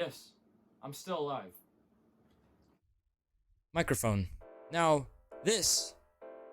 Yes, I'm still alive. Microphone. Now, this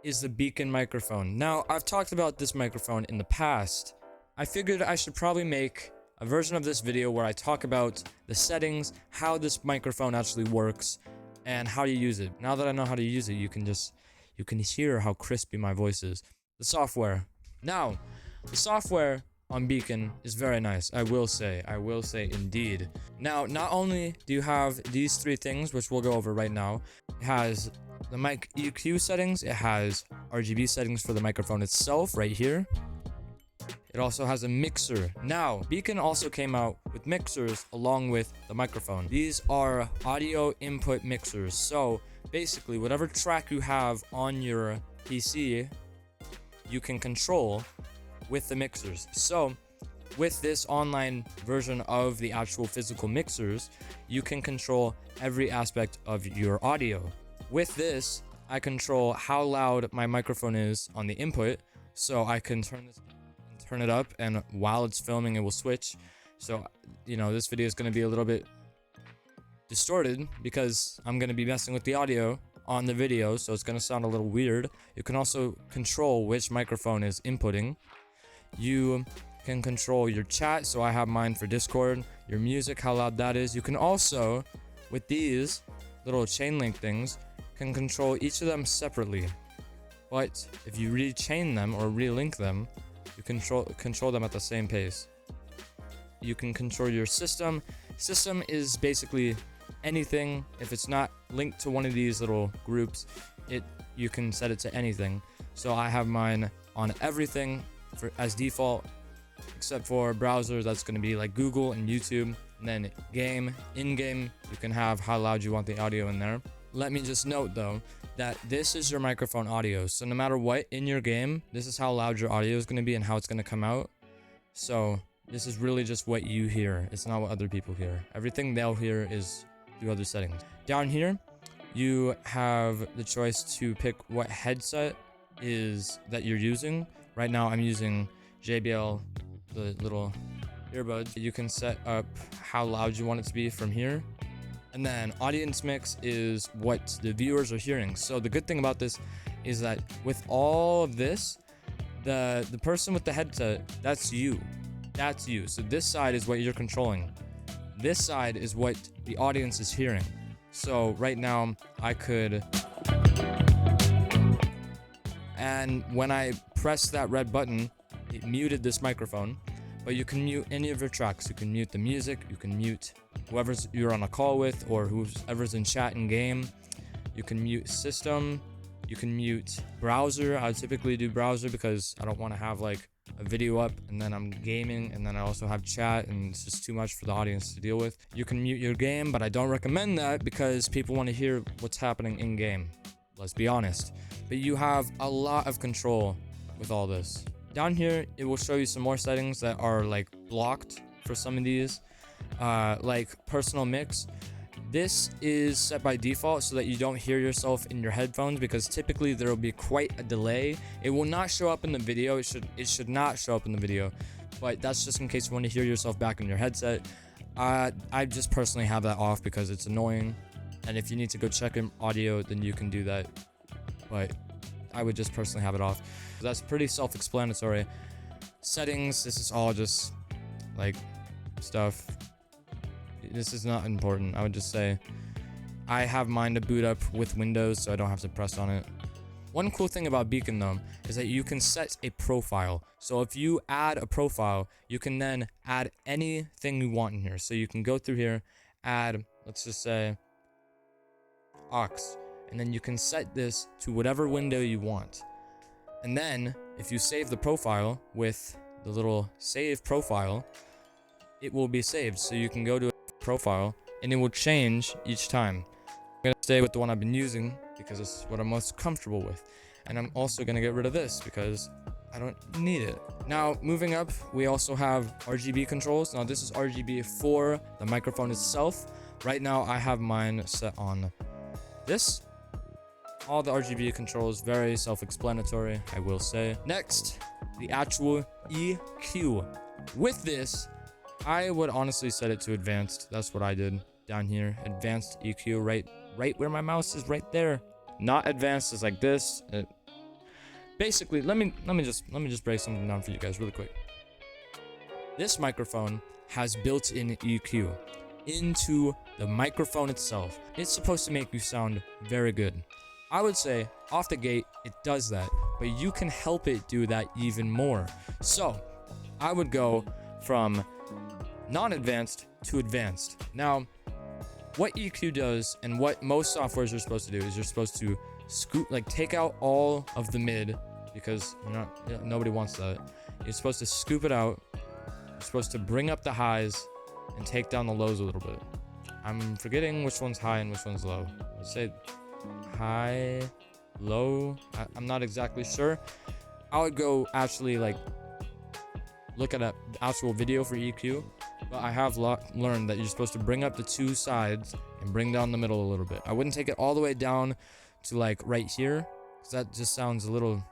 is the BEACN microphone. Now, I've talked about this microphone in the past. I figured I should probably make a version of this video where I talk about the settings, how this microphone actually works, and how to use it. Now that I know how to use it, you can hear how crispy my voice is. The software. Now, the software on BEACN is very nice, I will say indeed. Now, not only do you have these three things, which we'll go over right now, it has the mic EQ settings, it has RGB settings for the microphone itself right here. It also has a mixer. Now, BEACN also came out with mixers along with the microphone. These are audio input mixers. So basically, whatever track you have on your PC, you can control with the mixers. So with this online version of the actual physical mixers, you can control every aspect of your audio. With this, I control how loud my microphone is on the input, so I can turn it up, and while it's filming it will switch. So, you know, this video is going to be a little bit distorted because I'm going to be messing with the audio on the video, so it's going to sound a little weird. You can also control which microphone is inputting. You can control your chat, so I have mine for Discord, your music, how loud that is. You can also, with these little chain link things, can control each of them separately. But if you rechain them or relink them, you control them at the same pace. You can control your system. System is basically anything. If it's not linked to one of these little groups, you can set it to anything. So I have mine on everything as default, except for browser. That's going to be like Google and YouTube. And then in-game, you can have how loud you want the audio in there. Let me just note though, that this is your microphone audio. So no matter what in your game, this is how loud your audio is going to be and how it's going to come out. So this is really just what you hear. It's not what other people hear. Everything they'll hear is through other settings. Down here, you have the choice to pick what headset is that you're using. Right now I'm using JBL, the little earbuds. You can set up how loud you want it to be from here. And then audience mix is what the viewers are hearing. So the good thing about this is that with all of this, the person with the headset, that's you. That's you. So this side is what you're controlling. This side is what the audience is hearing. So right now I could, and when I pressed that red button, it muted this microphone. But you can mute any of your tracks. You can mute the music, you can mute whoever's you're on a call with or whoever's in chat in game. You can mute system, you can mute browser. I typically do browser because I don't want to have like a video up and then I'm gaming and then I also have chat and it's just too much for the audience to deal with. You can mute your game, but I don't recommend that because people want to hear what's happening in game. Let's be honest. But you have a lot of control with all this. Down here, it will show you some more settings that are like blocked for some of these, like personal mix. This is set by default so that you don't hear yourself in your headphones because typically there will be quite a delay. It will not show up in the video. It should not show up in the video, but that's just in case you want to hear yourself back in your headset. I just personally have that off because it's annoying, and if you need to go check in audio, then you can do that. But I would just personally have it off. That's pretty self-explanatory. Settings, this is all just like stuff. This is not important. I would just say I have mine to boot up with Windows so I don't have to press on it. One cool thing about BEACN though is that you can set a profile. So if you add a profile, you can then add anything you want in here. So you can go through here, add, let's just say aux, and then you can set this to whatever window you want. And then if you save the profile with the little save profile, it will be saved. So you can go to a profile and it will change each time. I'm going to stay with the one I've been using because it's what I'm most comfortable with. And I'm also going to get rid of this because I don't need it. Now, moving up, we also have RGB controls. Now, this is RGB for the microphone itself. Right now, I have mine set on this. All the RGB controls, very self-explanatory, I will say. Next, the actual EQ. With this, I would honestly set it to advanced. That's what I did down here. Advanced EQ, right where my mouse is, right there. Not advanced is like this. Basically, let me just break something down for you guys really quick. This microphone has built-in EQ into the microphone itself. It's supposed to make you sound very good. I would say off the gate it does that, but you can help it do that even more. So I would go from non-advanced to advanced. Now, what EQ does and what most softwares are supposed to do is you're supposed to take out all of the mid, because nobody wants that. You're supposed to scoop it out. You're supposed to bring up the highs and take down the lows a little bit. I'm forgetting which one's high and which one's low. Let's say high, low. I'm not exactly sure. I would go actually look at an actual video for EQ, but I have learned that you're supposed to bring up the two sides and bring down the middle a little bit. I wouldn't take it all the way down to right here, because that just sounds a little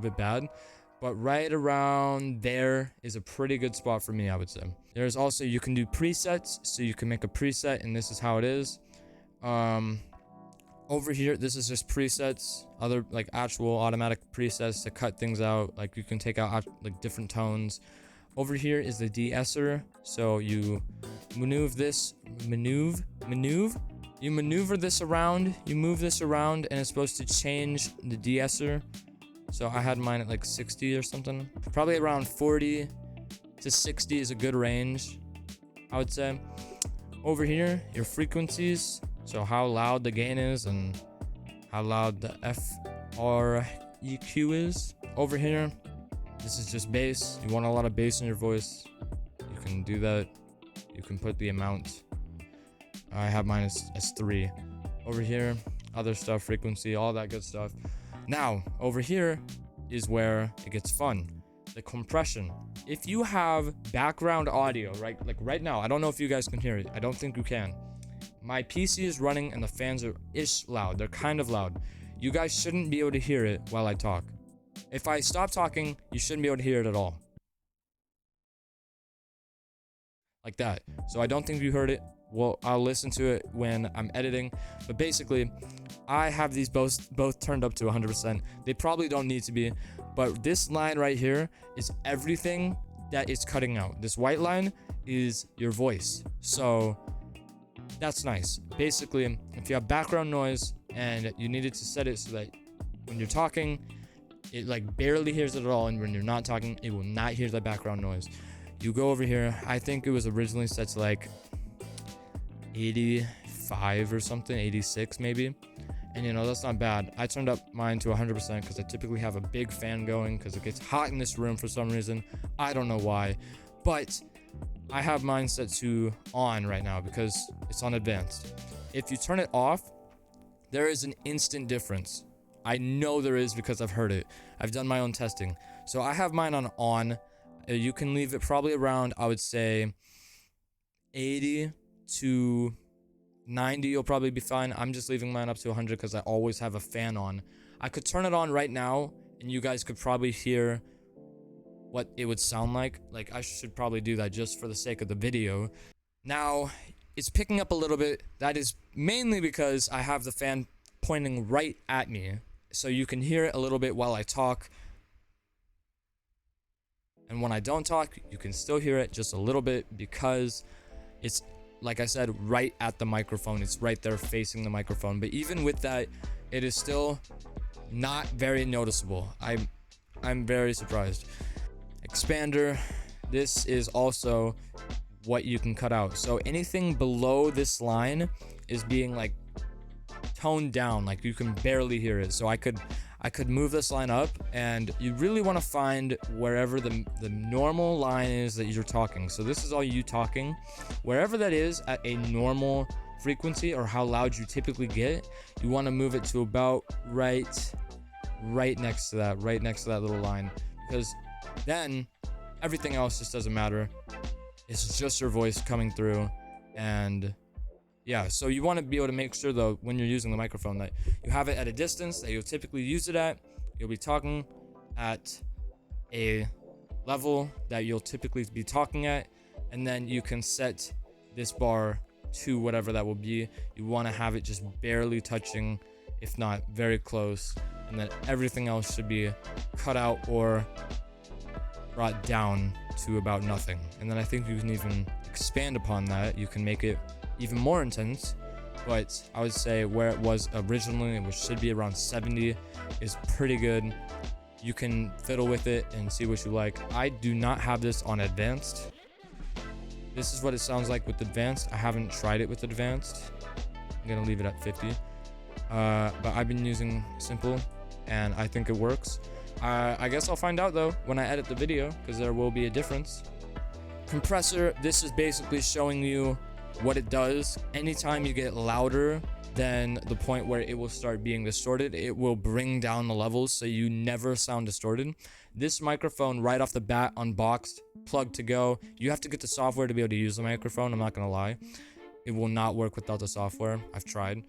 bit bad. But right around there is a pretty good spot for me, I would say. There's also, you can do presets, so you can make a preset, and this is how it is. Over here, this is just presets, other actual automatic presets to cut things out. You can take out different tones. Over here is the de-esser, so you maneuver this around, you move this around, and it's supposed to change the de-esser. So I had mine at 60 or something. Probably around 40 to 60 is a good range, I would say. Over here, your frequencies, so how loud the gain is and how loud the FREQ is. Over here, this is just bass. You want a lot of bass in your voice, you can do that. You can put the amount. I have mine as 3. Over here, other stuff, frequency, all that good stuff. Now, over here is where it gets fun. The compression. If you have background audio, right now, I don't know if you guys can hear it. I don't think you can. My PC is running and the fans are loud. They're kind of loud. You guys shouldn't be able to hear it while I talk. If I stop talking, you shouldn't be able to hear it at all. Like that. So I don't think you heard it. Well, I'll listen to it when I'm editing. But basically, I have these both turned up to 100%. They probably don't need to be. But this line right here is everything that it's cutting out. This white line is your voice. So that's nice. Basically, if you have background noise and you needed to set it so that when you're talking, it barely hears it at all. And when you're not talking, it will not hear that background noise. You go over here. I think it was originally set to 85 or something, 86 maybe. And that's not bad. I turned up mine to 100% because I typically have a big fan going because it gets hot in this room for some reason. I don't know why, but I have mine set to on right now because it's on advanced. If you turn it off, there is an instant difference. I know there is because I've heard it. I've done my own testing. So I have mine on. You can leave it probably around, I would say, 80 to 90. You'll probably be fine. I'm just leaving mine up to 100 because I always have a fan on. I could turn it on right now and you guys could probably hear what it would sound like. I should probably do that just for the sake of the video. Now, it's picking up a little bit. That is mainly because I have the fan pointing right at me. So you can hear it a little bit while I talk. And when I don't talk, you can still hear it just a little bit because it's, like I said, right at the microphone. It's right there facing the microphone. But even with that, it is still not very noticeable. I'm very surprised. Expander. This is also what you can cut out. So anything below this line is being toned down. You can barely hear it. So I could move this line up, and you really want to find wherever the normal line is that you're talking. So this is all you talking. Wherever that is at a normal frequency or how loud you typically get, you want to move it to about right next to that little line, because then everything else just doesn't matter. It's just your voice coming through. And yeah, so you want to be able to make sure though, when you're using the microphone, that you have it at a distance that you'll typically use it at. You'll be talking at a level that you'll typically be talking at, and then you can set this bar to whatever that will be. You want to have it just barely touching, if not very close, and then everything else should be cut out or brought down to about nothing. And then I think you can even expand upon that. You can make it even more intense, but I would say where it was originally, which should be around 70, is pretty good. You can fiddle with it and see what you like. I do not have this on advanced. This is what it sounds like with advanced. I haven't tried it with advanced. I'm gonna leave it at 50. But I've been using simple and I think it works. I guess I'll find out though when I edit the video, because there will be a difference. Compressor, this is basically showing you what it does. Anytime you get louder than the point where it will start being distorted, it will bring down the levels so you never sound distorted. This microphone right off the bat, unboxed, plugged to go. You have to get the software to be able to use the microphone, I'm not gonna lie. It will not work without the software. I've tried.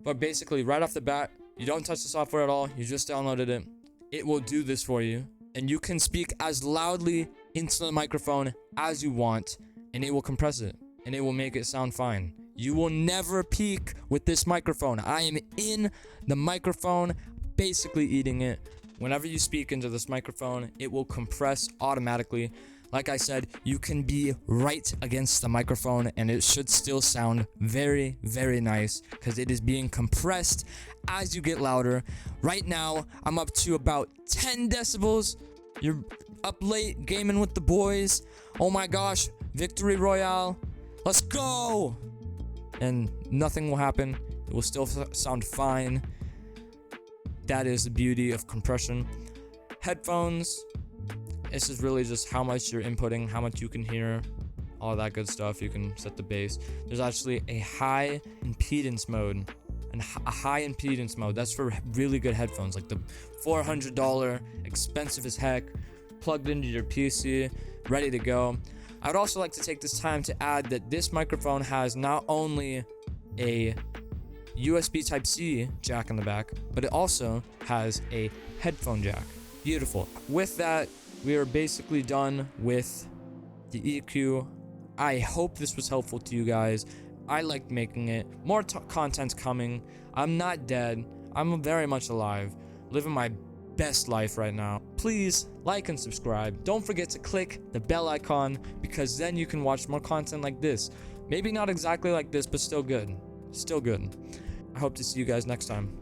But basically, right off the bat, you don't touch the software at all. You just downloaded it. It will do this for you. And you can speak as loudly into the microphone as you want, and it will compress it. And it will make it sound fine. You will never peak with this microphone. I am in the microphone, basically eating it. Whenever you speak into this microphone, it will compress automatically. Like I said, you can be right against the microphone and it should still sound very, very nice because it is being compressed as you get louder. Right now, I'm up to about 10 decibels. You're up late gaming with the boys. Oh my gosh, Victory Royale. Let's go! And nothing will happen. It will still sound fine. That is the beauty of compression. Headphones. This is really just how much you're inputting, how much you can hear, all that good stuff. You can set the bass. There's actually a high impedance mode. And a high impedance mode. That's for really good headphones, like the $400, expensive as heck, plugged into your PC, ready to go. I'd also like to take this time to add that this microphone has not only a USB Type-C jack in the back, but it also has a headphone jack. Beautiful. With that, we are basically done with the EQ. I hope this was helpful to you guys. I liked making it. More content's coming. I'm not dead. I'm very much alive, living my best life right now. Please like and subscribe. Don't forget to click the bell icon, because then you can watch more content like this. Maybe not exactly like this, but still good. Still good. I hope to see you guys next time.